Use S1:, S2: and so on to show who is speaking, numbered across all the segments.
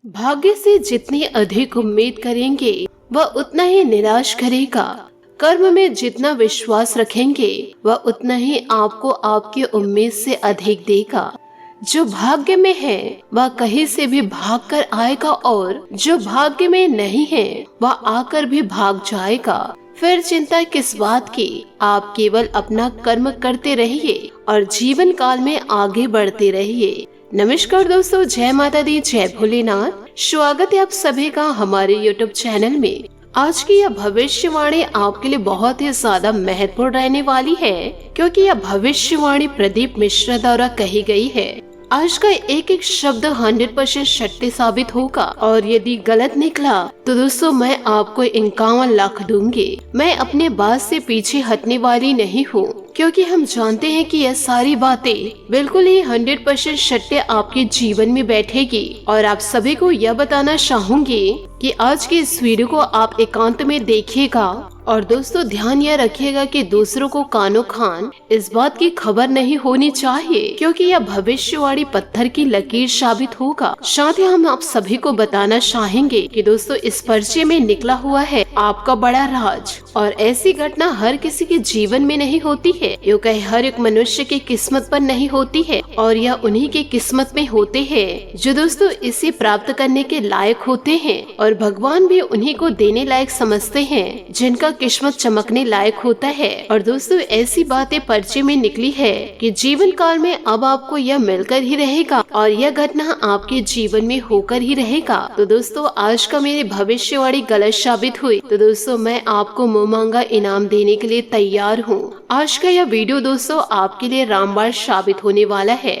S1: भाग्य से जितनी अधिक उम्मीद करेंगे वह उतना ही निराश करेगा। कर्म में जितना विश्वास रखेंगे वह उतना ही आपको आपकी उम्मीद से अधिक देगा। जो भाग्य में है वह कहीं से भी भाग कर आएगा और जो भाग्य में नहीं है वह आकर भी भाग जाएगा। फिर चिंता किस बात की, आप केवल अपना कर्म करते रहिए और जीवन काल में आगे बढ़ते रहिए। नमस्कार दोस्तों, जय माता दी, जय भोलेनाथ। स्वागत है आप सभी का हमारे YouTube चैनल में। आज की यह भविष्यवाणी आपके लिए बहुत ही ज्यादा महत्वपूर्ण रहने वाली है, क्योंकि यह भविष्यवाणी प्रदीप मिश्रा द्वारा कही गई है। आज का एक एक शब्द 100% सत्य साबित होगा और यदि गलत निकला तो दोस्तों मैं आपको 51 लाख दूंगी। मैं अपने बात से पीछे हटने वाली नहीं हूँ, क्योंकि हम जानते हैं कि यह सारी बातें बिल्कुल ही 100% सत्य आपके जीवन में बैठेगी। और आप सभी को यह बताना चाहूंगी कि आज की इस वीडियो को आप एकांत में देखिएगा और दोस्तों ध्यान यह रखिएगा कि दूसरों को कानो खान इस बात की खबर नहीं होनी चाहिए, क्योंकि यह भविष्यवाणी पत्थर की लकीर साबित होगा। साथ ही हम आप सभी को बताना चाहेंगे कि दोस्तों इस पर्चे में निकला हुआ है आपका बड़ा राज, और ऐसी घटना हर किसी के जीवन में नहीं होती है। यूँ कहे हर एक मनुष्य की किस्मत पर नहीं होती है, और यह उन्हीं की किस्मत में होते हैं जो दोस्तों इसे प्राप्त करने के लायक होते हैं। और भगवान भी उन्हीं को देने लायक समझते हैं जिनका किस्मत चमकने लायक होता है। और दोस्तों ऐसी बातें पर्चे में निकली है कि जीवन काल में अब आपको यह मिलकर ही रहेगा और यह घटना आपके जीवन में होकर ही रहेगा। तो दोस्तों आज का मेरी भविष्यवाणी गलत साबित हुई तो दोस्तों मैं आपको मुँह मांगा इनाम देने के लिए तैयार हूँ। आज का यह वीडियो दोस्तों आपके लिए रामबाण साबित होने वाला है।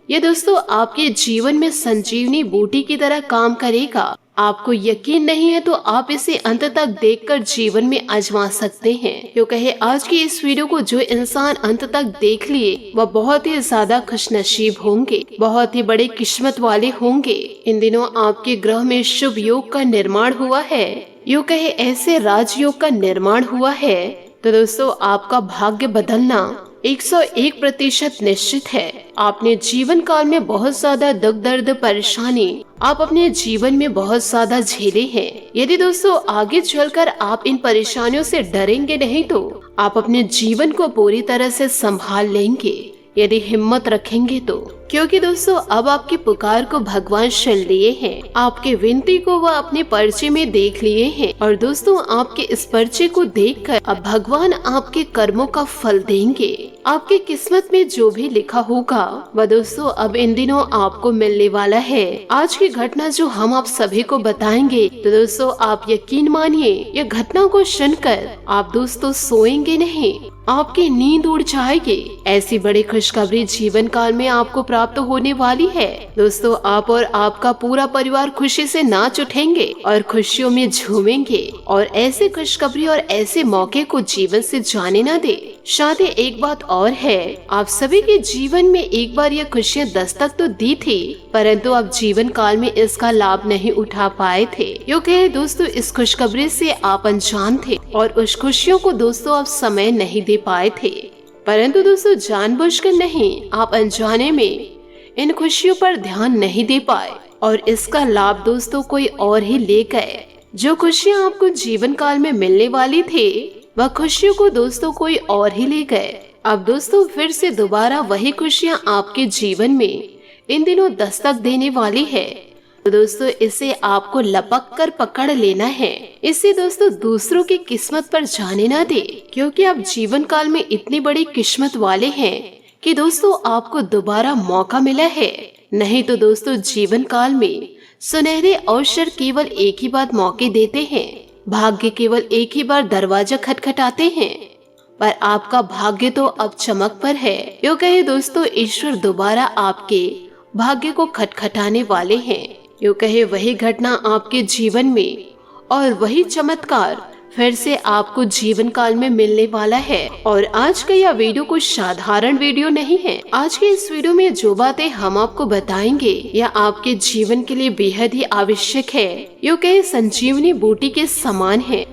S1: यह दोस्तों आपके जीवन में संजीवनी बूटी की तरह काम करेगा। आपको यकीन नहीं है तो आप इसे अंत तक देखकर जीवन में आजमा सकते हैं। क्यों कहे आज की इस वीडियो को जो इंसान अंत तक देख लिए वह बहुत ही ज्यादा खुशनसीब होंगे, बहुत ही बड़े किस्मत वाले होंगे। इन दिनों आपके ग्रह में शुभ योग का निर्माण हुआ है, यूँ कहे ऐसे राजयोग का निर्माण हुआ है। तो दोस्तों आपका भाग्य बदलना 101% निश्चित है। आपने जीवन काल में बहुत ज्यादा दुख दर्द परेशानी आप अपने जीवन में बहुत ज्यादा झेले हैं। यदि दोस्तों आगे चलकर आप इन परेशानियों से डरेंगे नहीं तो आप अपने जीवन को पूरी तरह से संभाल लेंगे, यदि हिम्मत रखेंगे तो। क्योंकि दोस्तों अब आपकी पुकार को भगवान सुन लिए हैं, आपके विनती को वह अपने पर्चे में देख लिए हैं। और दोस्तों आपके इस पर्चे को देखकर अब भगवान आपके कर्मों का फल देंगे। आपकी किस्मत में जो भी लिखा होगा वह दोस्तों अब इन दिनों आपको मिलने वाला है। आज की घटना जो हम आप सभी को बताएंगे तो दोस्तों आप यकीन मानिए यह घटना को सुनकर आप दोस्तों सोएंगे नहीं, आपकी नींद उड़ जाएगी। ऐसी बड़ी खुशखबरी जीवन काल में आपको प्राप्त होने वाली है। दोस्तों आप और आपका पूरा परिवार खुशी से नाच उठेंगे और खुशियों में झूमेंगे, और ऐसे खुशखबरी और ऐसे मौके को जीवन से जाने न दे। साथ ही एक बात और है, आप सभी के जीवन में एक बार यह खुशियाँ दस्तक तो दी थी, परंतु आप जीवन काल में इसका लाभ नहीं उठा पाए थे। क्योंकि दोस्तों इस खुशखबरी से आप अनजान थे और उस खुशियों को दोस्तों आप समय नहीं दे पाए थे। परंतु दोस्तों जानबूझकर नहीं, आप अनजाने में इन खुशियों पर ध्यान नहीं दे पाए और इसका लाभ दोस्तों कोई और ही ले गए। जो खुशियाँ आपको जीवन काल में मिलने वाली थी वह खुशियों को दोस्तों कोई और ही ले गए। अब दोस्तों फिर से दोबारा वही खुशियाँ आपके जीवन में इन दिनों दस्तक देने वाली है। तो दोस्तों इसे आपको लपक कर पकड़ लेना है। इसे दोस्तों दूसरों की किस्मत पर जाने ना दे, क्योंकि आप जीवन काल में इतनी बड़ी किस्मत वाले हैं कि दोस्तों आपको दोबारा मौका मिला है। नहीं तो दोस्तों जीवन काल में सुनहरे अवसर केवल एक ही बार मौके देते हैं, भाग्य केवल एक ही बार दरवाजा खटखटाते हैं, पर आपका भाग्य तो अब चमक पर है। यूँ कहे दोस्तों ईश्वर दोबारा आपके भाग्य को खटखटाने वाले हैं। यूँ कहे वही घटना आपके जीवन में और वही चमत्कार फिर से आपको जीवन काल में मिलने वाला है। और आज का यह वीडियो कुछ साधारण वीडियो नहीं है। आज के इस वीडियो में जो बातें हम आपको बताएंगे यह आपके जीवन के लिए बेहद ही आवश्यक है, यूँ कहे संजीवनी बूटी के समान है।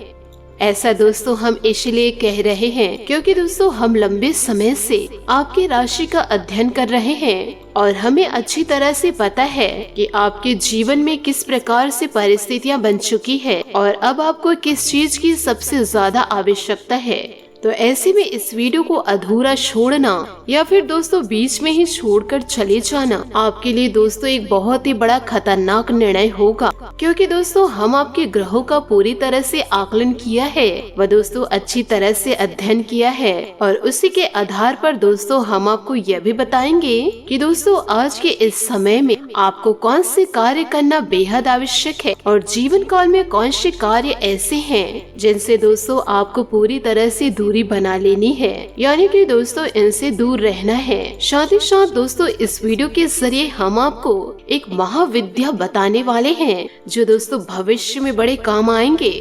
S1: ऐसा दोस्तों हम इसलिए कह रहे हैं क्योंकि दोस्तों हम लंबे समय से आपकी राशि का अध्ययन कर रहे हैं और हमें अच्छी तरह से पता है कि आपके जीवन में किस प्रकार से परिस्थितियां बन चुकी है और अब आपको किस चीज की सबसे ज्यादा आवश्यकता है। तो ऐसे में इस वीडियो को अधूरा छोड़ना या फिर दोस्तों बीच में ही छोड़कर चले जाना आपके लिए दोस्तों एक बहुत ही बड़ा खतरनाक निर्णय होगा, क्योंकि दोस्तों हम आपके ग्रहों का पूरी तरह से आकलन किया है, वह दोस्तों अच्छी तरह से अध्ययन किया है और उसी के आधार पर दोस्तों हम आपको यह भी बताएंगे कि दोस्तों आज के इस समय में आपको कौन से कार्य करना बेहद आवश्यक है और जीवन काल में कौन से कार्य ऐसे हैं जिनसे दोस्तों आपको पूरी तरह से दूरी बना लेनी है, यानी कि दोस्तों इनसे दूर रहना है। साथ ही साथ दोस्तों इस वीडियो के जरिए हम आपको एक महाविद्या बताने वाले हैं जो दोस्तों भविष्य में बड़े काम आएंगे,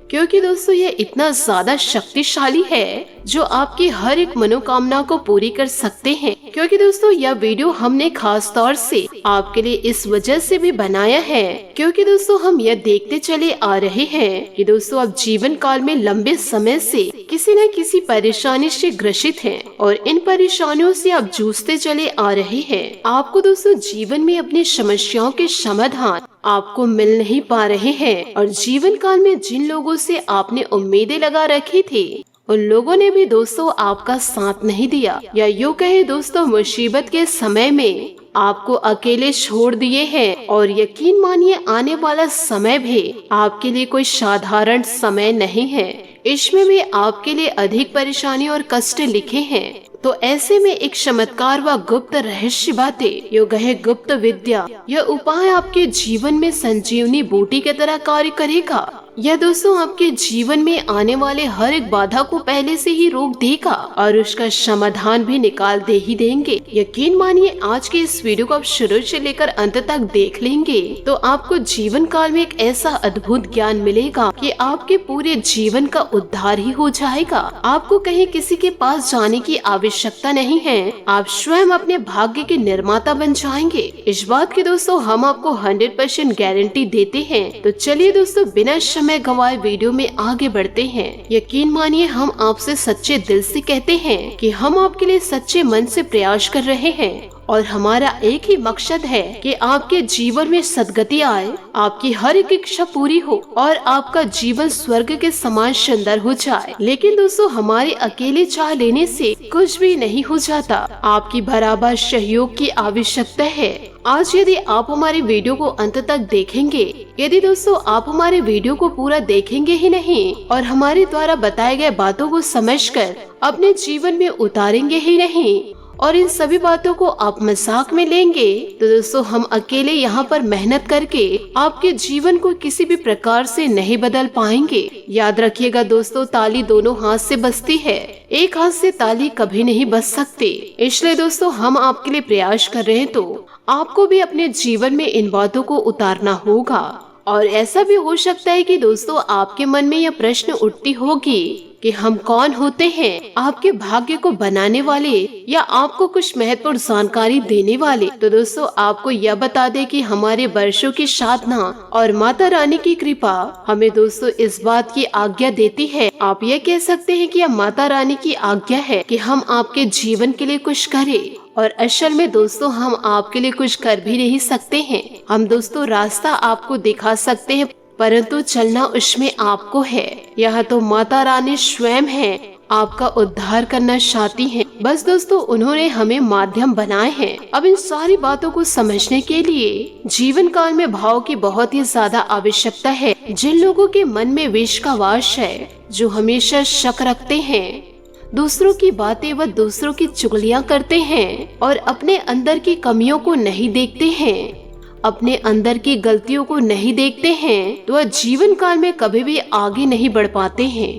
S1: क्योंकि दोस्तों ये इतना ज्यादा शक्तिशाली है जो आपकी हर एक मनोकामना को पूरी कर सकते हैं। क्योंकि दोस्तों यह वीडियो हमने खास तौर से आपके लिए इस वजह से भी बनाया है क्योंकि दोस्तों हम यह देखते चले आ रहे हैं कि दोस्तों आप जीवन काल में लंबे समय से किसी न किसी परेशानी से ग्रसित हैं और इन परेशानियों से आप जूझते चले आ रहे हैं। आपको दोस्तों जीवन में अपनी समस्याओं के समाधान आपको मिल नहीं पा रहे हैं और जीवन काल में जिन लोगों से आपने उम्मीदें लगा रखी थी उन लोगों ने भी दोस्तों आपका साथ नहीं दिया, या यूँ कहे दोस्तों मुसीबत के समय में आपको अकेले छोड़ दिए हैं। और यकीन मानिए आने वाला समय भी आपके लिए कोई साधारण समय नहीं है, इसमें भी आपके लिए अधिक परेशानी और कष्ट लिखे हैं। तो ऐसे में एक चमत्कार व गुप्त रहस्य बातें यो कहे गुप्त विद्या, यह उपाय आपके जीवन में संजीवनी बूटी की तरह कार्य करेगा। यह दोस्तों आपके जीवन में आने वाले हर एक बाधा को पहले से ही रोक देगा और उसका समाधान भी निकाल दे ही देंगे। यकीन मानिए आज के इस वीडियो को आप शुरू से लेकर अंत तक देख लेंगे तो आपको जीवन काल में एक ऐसा अद्भुत ज्ञान मिलेगा कि आपके पूरे जीवन का उद्धार ही हो जाएगा। आपको कहीं किसी के पास जाने की आवश्यकता नहीं है, आप स्वयं अपने भाग्य के निर्माता बन जाएंगे। इस बात की दोस्तों हम आपको 100% गारंटी देते हैं। तो चलिए दोस्तों बिना समय गवाए वीडियो में आगे बढ़ते हैं। यकीन मानिए हम आपसे सच्चे दिल से कहते हैं कि हम आपके लिए सच्चे मन से प्रयास कर रहे हैं और हमारा एक ही मकसद है कि आपके जीवन में सद्गति आए, आपकी हर एक इच्छा पूरी हो और आपका जीवन स्वर्ग के समान सुंदर हो जाए। लेकिन दोस्तों हमारे अकेले चाह लेने से कुछ भी नहीं हो जाता, आपकी बराबर सहयोग की आवश्यकता है। आज यदि आप हमारे वीडियो को अंत तक देखेंगे, यदि दोस्तों आप हमारे वीडियो को पूरा देखेंगे ही नहीं और हमारे द्वारा बताए गए बातों को समझकर अपने जीवन में उतारेंगे ही नहीं और इन सभी बातों को आप मजाक में लेंगे, तो दोस्तों हम अकेले यहाँ पर मेहनत करके आपके जीवन को किसी भी प्रकार से नहीं बदल पाएंगे। याद रखिएगा दोस्तों, ताली दोनों हाथ से बजती है, एक हाथ से ताली कभी नहीं बज सकती। इसलिए दोस्तों हम आपके लिए प्रयास कर रहे हैं तो आपको भी अपने जीवन में इन बातों को उतारना होगा। और ऐसा भी हो सकता है कि दोस्तों आपके मन में यह प्रश्न उठती होगी कि हम कौन होते हैं, आपके भाग्य को बनाने वाले या आपको कुछ महत्वपूर्ण जानकारी देने वाले। तो दोस्तों आपको यह बता दे कि हमारे वर्षों की साधना और माता रानी की कृपा हमें दोस्तों इस बात की आज्ञा देती है, आप ये कह सकते हैं कि यह माता रानी की आज्ञा है कि हम आपके जीवन के लिए कुछ करें। और असल में दोस्तों हम आपके लिए कुछ कर भी नहीं सकते हैं, हम दोस्तों रास्ता आपको दिखा सकते हैं परंतु चलना उसमें आपको है। यह तो माता रानी स्वयं है, आपका उद्धार करना चाहती हैं। बस दोस्तों उन्होंने हमें माध्यम बनाए हैं। अब इन सारी बातों को समझने के लिए जीवन काल में भाव की बहुत ही ज्यादा आवश्यकता है। जिन लोगों के मन में विष का वास है, जो हमेशा शक रखते हैं, दूसरों की बातें व दूसरों की चुगलियां करते हैं और अपने अंदर की कमियों को नहीं देखते हैं, अपने अंदर की गलतियों को नहीं देखते हैं, तो वह जीवन काल में कभी भी आगे नहीं बढ़ पाते हैं,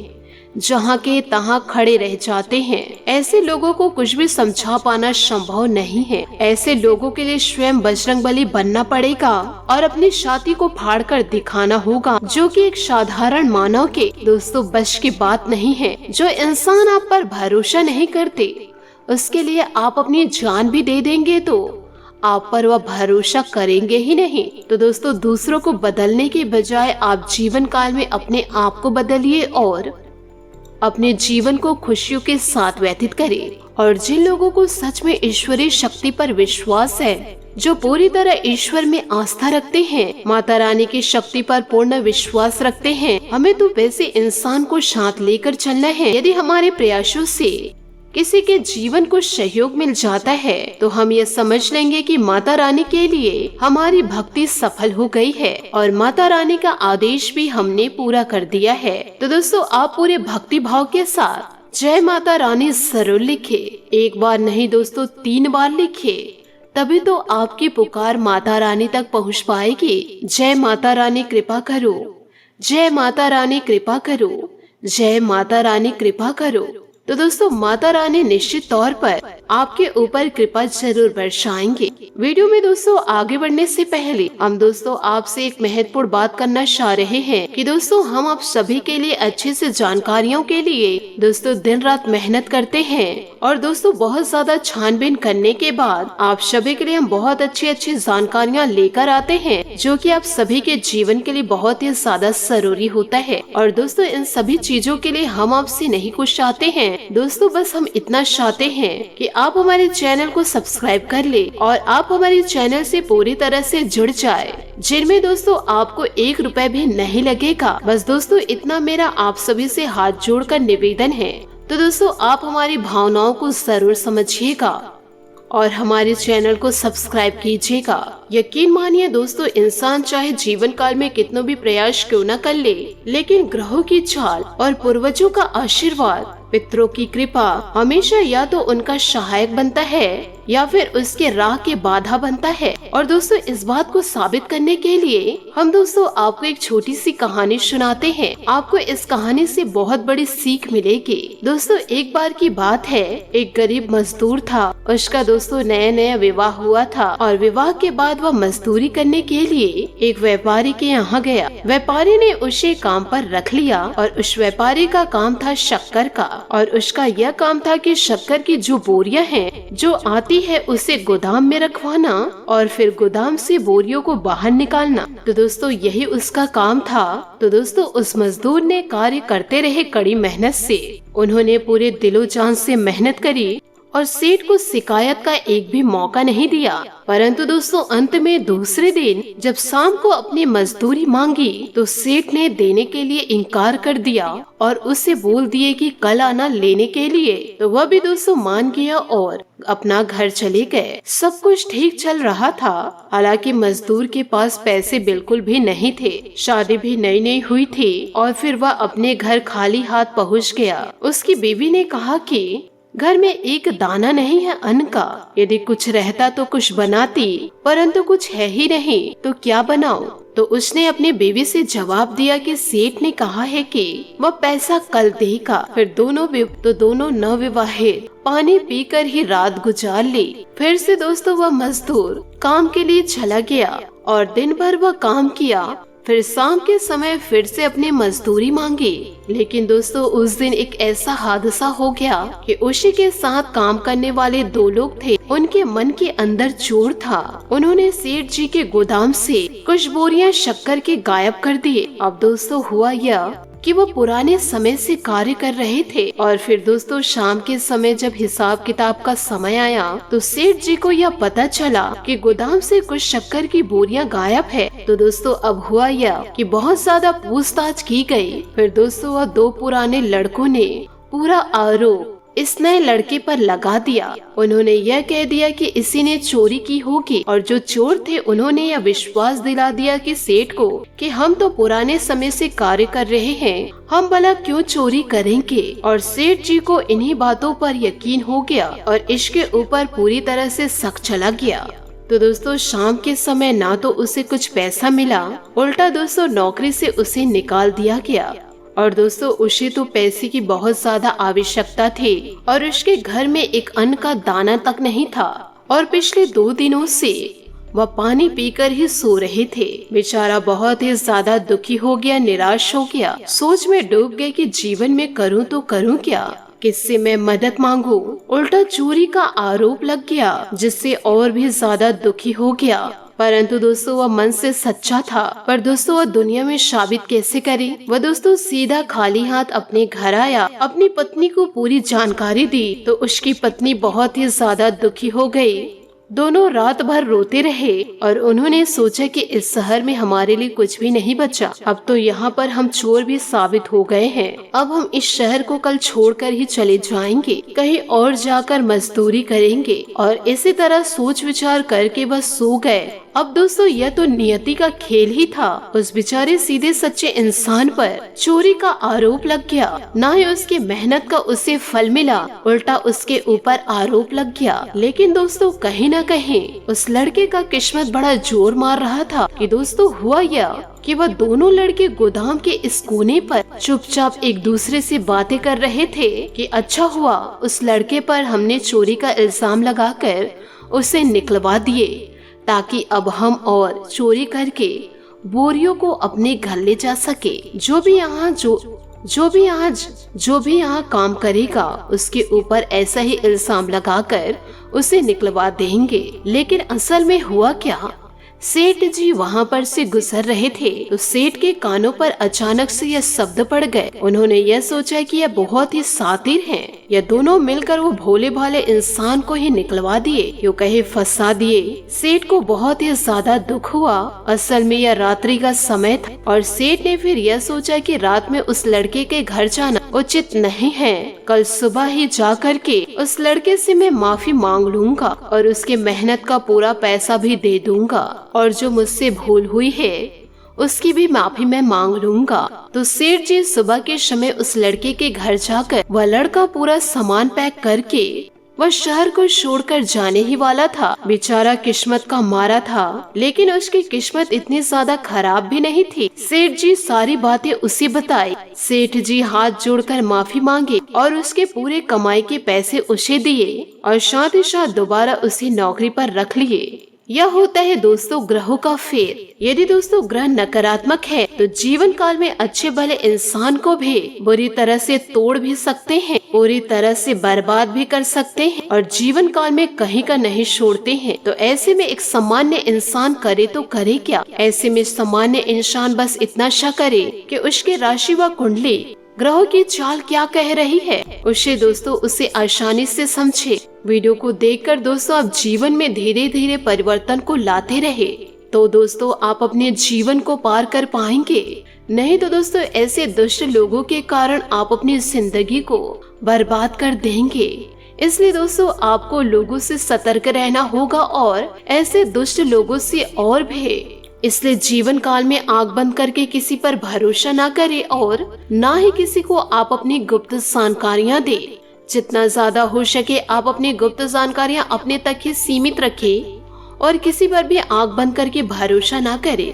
S1: जहाँ के तहाँ खड़े रह जाते हैं। ऐसे लोगों को कुछ भी समझा पाना संभव नहीं है। ऐसे लोगों के लिए स्वयं बजरंगबली बनना पड़ेगा और अपनी छाती को फाड़कर दिखाना होगा, जो कि एक साधारण मानव के दोस्तों बस की बात नहीं है। जो इंसान आप पर भरोसा नहीं करते, उसके लिए आप अपनी जान भी दे देंगे तो आप पर वह भरोसा करेंगे ही नहीं। तो दोस्तों, दूसरों को बदलने के बजाय आप जीवन काल में अपने आप को बदलिए और अपने जीवन को खुशियों के साथ व्यतीत करें। और जिन लोगों को सच में ईश्वरीय शक्ति पर विश्वास है, जो पूरी तरह ईश्वर में आस्था रखते हैं, माता रानी की शक्ति पर पूर्ण विश्वास रखते हैं, हमें तो वैसे इंसान को साथ लेकर चलना है। यदि हमारे प्रयासों से किसी के जीवन को सहयोग मिल जाता है तो हम ये समझ लेंगे कि माता रानी के लिए हमारी भक्ति सफल हो गई है और माता रानी का आदेश भी हमने पूरा कर दिया है। तो दोस्तों, आप पूरे भक्ति भाव के साथ जय माता रानी जरूर लिखे। एक बार नहीं दोस्तों, 3 बार लिखे, तभी तो आपकी पुकार माता रानी तक पहुंच पाएगी। जय माता रानी कृपा करो, जय माता रानी कृपा करो, जय माता रानी कृपा करो। तो दोस्तों, माता रानी निश्चित तौर पर आपके ऊपर कृपा जरूर बरसाएंगे। वीडियो में दोस्तों आगे बढ़ने से पहले हम दोस्तों आपसे एक महत्वपूर्ण बात करना चाह रहे हैं कि दोस्तों हम आप सभी के लिए अच्छे से जानकारियों के लिए दोस्तों दिन रात मेहनत करते हैं और दोस्तों बहुत ज्यादा छानबीन करने के बाद आप सभी के लिए हम बहुत अच्छी जानकारियाँ लेकर आते हैं जो कि आप सभी के जीवन के लिए बहुत ही ज्यादा जरूरी होता है। और दोस्तों, इन सभी चीजों के लिए हम आपसे नहीं कुछ चाहते हैं दोस्तों, बस हम इतना चाहते हैं कि आप हमारे चैनल को सब्सक्राइब कर ले और आप हमारे चैनल से पूरी तरह से जुड़ जाए, जिनमें दोस्तों आपको 1 रुपए भी नहीं लगेगा। बस दोस्तों, इतना मेरा आप सभी से हाथ जोड़कर निवेदन है। तो दोस्तों, आप हमारी भावनाओं को जरूर समझिएगा और हमारे चैनल को सब्सक्राइब कीजिएगा। यकीन मानिए दोस्तों, इंसान चाहे जीवन काल में कितनों भी प्रयास क्यों न कर ले, लेकिन ग्रहों की चाल और पूर्वजों का आशीर्वाद, पितरों की कृपा हमेशा या तो उनका सहायक बनता है या फिर उसके राह के बाधा बनता है। और दोस्तों, इस बात को साबित करने के लिए हम दोस्तों आपको एक छोटी सी कहानी सुनाते हैं। आपको इस कहानी से बहुत बड़ी सीख मिलेगी। दोस्तों, एक बार की बात है, एक गरीब मजदूर था। उसका दोस्तों नया विवाह हुआ था और विवाह के बाद वह मजदूरी करने के लिए एक व्यापारी के यहाँ गया। व्यापारी ने उसे काम पर रख लिया और उस व्यापारी का काम था शक्कर का और उसका यह काम था कि शक्कर की जो बोरियां हैं जो आती है उसे गोदाम में रखवाना और फिर गोदाम से बोरियों को बाहर निकालना। तो दोस्तों यही उसका काम था। तो दोस्तों, उस मजदूर ने कार्य करते रहे कड़ी मेहनत से। उन्होंने पूरे दिलो जान से मेहनत करी और सेठ को शिकायत का एक भी मौका नहीं दिया। परंतु दोस्तों, अंत में दूसरे दिन जब शाम को अपनी मजदूरी मांगी तो सेठ ने देने के लिए इनकार कर दिया और उससे बोल दिए कि कल आना लेने के लिए। तो वह भी दोस्तों मान गया और अपना घर चले गए। सब कुछ ठीक चल रहा था। हालांकि मजदूर के पास पैसे बिल्कुल भी नहीं थे। शादी भी नई हुई थी और फिर वह अपने घर खाली हाथ पहुँच गया। उसकी बीवी ने कहा कि घर में एक दाना नहीं है अन्न का। यदि कुछ रहता तो कुछ बनाती, परंतु कुछ है ही नहीं तो क्या बनाऊं? तो उसने अपनी बीवी से जवाब दिया कि सेठ ने कहा है कि वह पैसा कल देगा। फिर दोनों नवविवाहित पानी पीकर ही रात गुजार ली। फिर से दोस्तों वह मजदूर काम के लिए चला गया और दिन भर वह काम किया। फिर शाम के समय फिर से अपनी मजदूरी मांगी। लेकिन दोस्तों उस दिन एक ऐसा हादसा हो गया कि उसी के साथ काम करने वाले 2 लोग थे। उनके मन के अंदर चोर था। उन्होंने सेठ जी के गोदाम से कुछ बोरियां शक्कर के गायब कर दिए। अब दोस्तों हुआ यह कि वो पुराने समय से कार्य कर रहे थे और फिर दोस्तों शाम के समय जब हिसाब किताब का समय आया तो सेठ जी को यह पता चला कि गोदाम से कुछ शक्कर की बोरियां गायब है। तो दोस्तों अब हुआ यह कि बहुत ज्यादा पूछताछ की गई। फिर दोस्तों वह 2 पुराने लड़कों ने पूरा आरोप इस नए लड़के पर लगा दिया। उन्होंने यह कह दिया कि इसी ने चोरी की होगी और जो चोर थे उन्होंने यह विश्वास दिला दिया कि सेठ को कि हम तो पुराने समय से कार्य कर रहे हैं, हम भला क्यों चोरी करेंगे। और सेठ जी को इन्हीं बातों पर यकीन हो गया और इसके ऊपर पूरी तरह से शक चला गया। तो दोस्तों शाम के समय ना तो उसे कुछ पैसा मिला, उल्टा दोस्तों नौकरी से उसे निकाल दिया गया। और दोस्तों उसे तो पैसे की बहुत ज्यादा आवश्यकता थी और उसके घर में एक अन्न का दाना तक नहीं था और पिछले 2 दिनों से वह पानी पीकर ही सो रहे थे। बेचारा बहुत ही ज्यादा दुखी हो गया, निराश हो गया, सोच में डूब गया कि जीवन में करूं तो करूं क्या, किससे मैं मदद मांगू। उल्टा चोरी का आरोप लग गया, जिससे और भी ज्यादा दुखी हो गया। परंतु दोस्तों वह मन से सच्चा था, पर दोस्तों वह दुनिया में साबित कैसे करे। वह दोस्तों सीधा खाली हाथ अपने घर आया, अपनी पत्नी को पूरी जानकारी दी तो उसकी पत्नी बहुत ही ज्यादा दुखी हो गई। दोनों रात भर रोते रहे और उन्होंने सोचा कि इस शहर में हमारे लिए कुछ भी नहीं बचा। अब तो यहाँ पर हम चोर भी साबित हो गए हैं। अब हम इस शहर को कल छोड़कर ही चले जाएंगे, कहीं और जाकर मजदूरी करेंगे। और इसी तरह सोच विचार करके बस सो गए। अब दोस्तों यह तो नियति का खेल ही था। उस बेचारे सीधे सच्चे इंसान पर चोरी का आरोप लग गया। न ही उसकी मेहनत का उसे फल मिला, उल्टा उसके ऊपर आरोप लग गया। लेकिन दोस्तों कहीं न कहीं उस लड़के का किस्मत बड़ा जोर मार रहा था कि दोस्तों हुआ यह कि वह दोनों लड़के गोदाम के इस कोने पर चुपचाप एक दूसरे से बातें कर रहे थे कि अच्छा हुआ उस लड़के पर हमने चोरी का इल्जाम लगाकर उसे निकलवा दिए, ताकि अब हम और चोरी करके बोरियों को अपने घर ले जा सके। जो भी यहाँ काम करेगा उसके ऊपर ऐसा ही इल्जाम लगाकर उसे निकलवा देंगे। लेकिन असल में हुआ क्या, सेठ जी वहाँ पर से गुजर रहे थे तो सेठ के कानों पर अचानक से यह शब्द पड़ गए। उन्होंने यह सोचा कि यह बहुत ही शातिर हैं। यह दोनों मिलकर वो भोले भाले इंसान को ही निकलवा दिए, यूँ कहे फंसा दिए। सेठ को बहुत ही ज्यादा दुख हुआ। असल में यह रात्रि का समय था और सेठ ने फिर यह सोचा कि रात में उस लड़के के घर जाना उचित नहीं है। कल सुबह ही जा कर के उस लड़के से मैं माफी मांग लूंगा और उसके मेहनत का पूरा पैसा भी दे दूंगा, और जो मुझसे भूल हुई है उसकी भी माफी मैं मांग लूंगा। तो सेठ जी सुबह के समय उस लड़के के घर जाकर वह लड़का पूरा सामान पैक करके वह शहर को छोड़कर जाने ही वाला था। बेचारा किस्मत का मारा था, लेकिन उसकी किस्मत इतनी ज्यादा खराब भी नहीं थी। सेठ जी सारी बातें उसे बताई। सेठ जी हाथ जोड़कर माफी मांगे और उसके पूरे कमाई के पैसे उसे दिए और साथ ही साथ दोबारा उसे नौकरी पर रख लिए। यह होता है दोस्तों ग्रहों का फेर। यदि दोस्तों ग्रह नकारात्मक है तो जीवन काल में अच्छे भले इंसान को भी बुरी तरह से तोड़ भी सकते हैं, पूरी तरह से बर्बाद भी कर सकते हैं और जीवन काल में कहीं का नहीं छोड़ते हैं। तो ऐसे में एक सामान्य इंसान करे तो करे क्या। ऐसे में सामान्य इंसान बस इतना सा करे कि उसके राशि व कुंडली ग्रहों की चाल क्या कह रही है उसे आसानी से समझे। वीडियो को देखकर दोस्तों आप जीवन में धीरे धीरे परिवर्तन को लाते रहे तो दोस्तों आप अपने जीवन को पार कर पाएंगे। नहीं तो दोस्तों ऐसे दुष्ट लोगों के कारण आप अपनी जिंदगी को बर्बाद कर देंगे। इसलिए दोस्तों आपको लोगों से सतर्क रहना होगा और ऐसे दुष्ट लोगों से और भी। इसलिए जीवन काल में आंख बंद करके किसी पर भरोसा ना करें और ना ही किसी को आप अपनी गुप्त जानकारियां दे। जितना ज्यादा हो सके आप अपनी गुप्त जानकारियां अपने तक ही सीमित रखें और किसी पर भी आंख बंद करके भरोसा ना करें,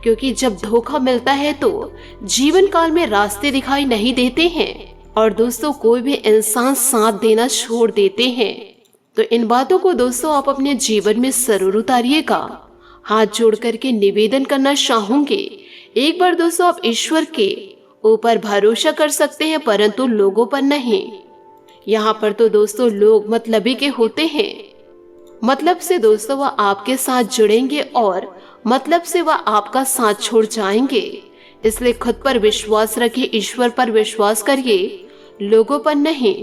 S1: क्योंकि जब धोखा मिलता है तो जीवन काल में रास्ते दिखाई नहीं देते हैं और दोस्तों कोई भी इंसान साथ देना छोड़ देते हैं। तो इन बातों को दोस्तों आप अपने जीवन में जरूर उतारिएगा। हाथ जोड़ करके निवेदन करना चाहूंगी, एक बार दोस्तों आप ईश्वर के ऊपर भरोसा कर सकते हैं परंतु लोगों पर नहीं। यहाँ पर तो दोस्तों लोग मतलबी के होते हैं। मतलब से दोस्तों वह आपके साथ जुड़ेंगे और मतलब से वह आपका साथ छोड़ जाएंगे। इसलिए खुद पर विश्वास रखिए, ईश्वर पर विश्वास करिए, लोगों पर नहीं,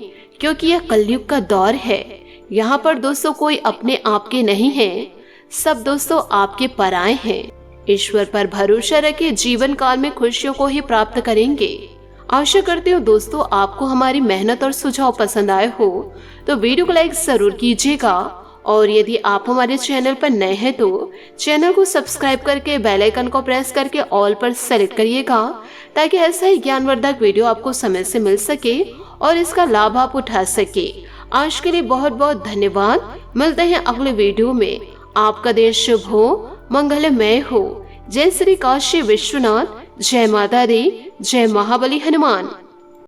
S1: क्योंकि यह कलयुग का दौर है। यहाँ पर दोस्तों कोई अपने आप के नहीं है, सब दोस्तों आपके पराए हैं। ईश्वर पर भरोसा रखिए, जीवन काल में खुशियों को ही प्राप्त करेंगे। आशा करते हो दोस्तों आपको हमारी मेहनत और सुझाव पसंद आए हो तो वीडियो को लाइक जरूर कीजिएगा और यदि आप हमारे चैनल पर नए हैं तो चैनल को सब्सक्राइब करके बेल आइकन को प्रेस करके ऑल पर सेलेक्ट करिएगा, ताकि ऐसा ही ज्ञानवर्धक वीडियो आपको समय से मिल सके और इसका लाभ आप उठा सके। आज के लिए बहुत बहुत धन्यवाद। मिलते हैं अगले वीडियो में। आपका दिन शुभ हो, मंगलमय हो। जय श्री काशी विश्वनाथ, जय माता दी, जय महाबली हनुमान।